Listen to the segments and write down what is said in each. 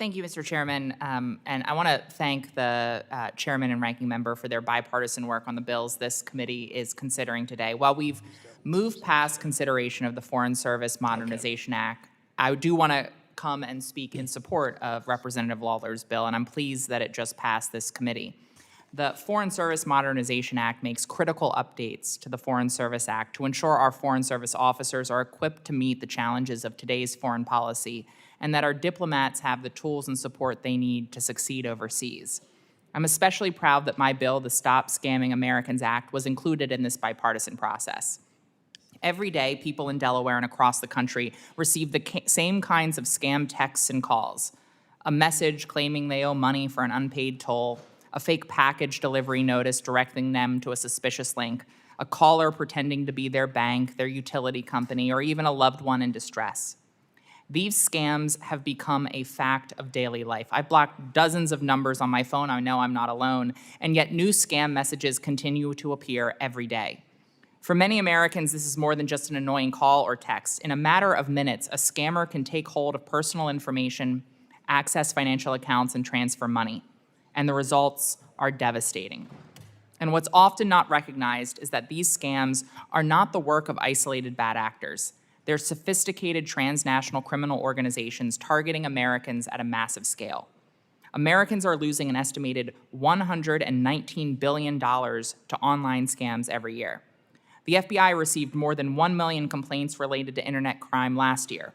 Thank you, Mr. Chairman. And I want to thank the chairman and ranking member for their bipartisan work on the bills this committee is considering today. While we've moved past consideration of the Foreign Service Modernization Act, I do want to come and speak in support of Representative Lawler's bill, and I'm pleased that it just passed this committee. The Foreign Service Modernization Act makes critical updates to the Foreign Service Act to ensure our Foreign Service officers are equipped to meet the challenges of today's foreign policy and that our diplomats have the tools and support they need to succeed overseas. I'm especially proud that my bill, the Stop Scamming Americans Act, was included in this bipartisan process. Every day, people in Delaware and across the country receive the same kinds of scam texts and calls: a message claiming they owe money for an unpaid toll, a fake package delivery notice directing them to a suspicious link, a caller pretending to be their bank, their utility company, or even a loved one in distress. These scams have become a fact of daily life. I've blocked dozens of numbers on my phone. I know I'm not alone, and yet new scam messages continue to appear every day. For many Americans, this is more than just an annoying call or text. In a matter of minutes, a scammer can take hold of personal information, access financial accounts, and transfer money. And the results are devastating. And what's often not recognized is that these scams are not the work of isolated bad actors. They're sophisticated transnational criminal organizations targeting Americans at a massive scale. Americans are losing an estimated $119 billion to online scams every year. The FBI received more than 1 million complaints related to internet crime last year.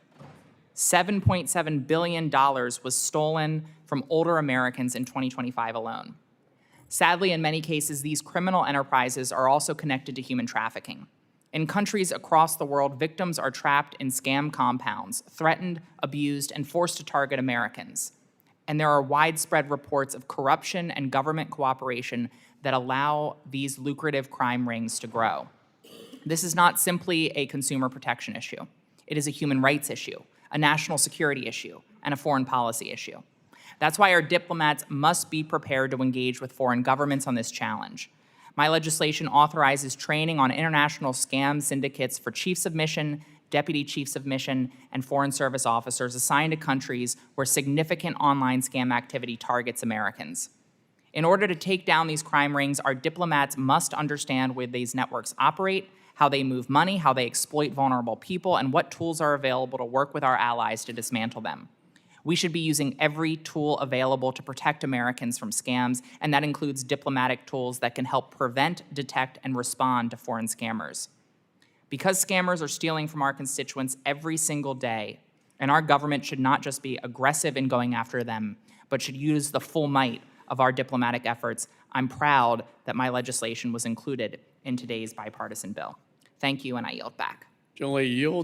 $7.7 billion was stolen from older Americans in 2025 alone. Sadly, in many cases, these criminal enterprises are also connected to human trafficking. In countries across the world, victims are trapped in scam compounds, threatened, abused, and forced to target Americans. And there are widespread reports of corruption and government cooperation that allow these lucrative crime rings to grow. This is not simply a consumer protection issue. It is a human rights issue, a national security issue, and a foreign policy issue. That's why our diplomats must be prepared to engage with foreign governments on this challenge. My legislation authorizes training on international scam syndicates for chiefs of mission, deputy chiefs of mission, and foreign service officers assigned to countries where significant online scam activity targets Americans. In order to take down these crime rings, our diplomats must understand where these networks operate, how they move money, how they exploit vulnerable people, and what tools are available to work with our allies to dismantle them. We should be using every tool available to protect Americans from scams, and that includes diplomatic tools that can help prevent, detect, and respond to foreign scammers. Because scammers are stealing from our constituents every single day, and our government should not just be aggressive in going after them, but should use the full might of our diplomatic efforts, I'm proud that my legislation was included in today's bipartisan bill. Thank you, and I yield back. Generally yield.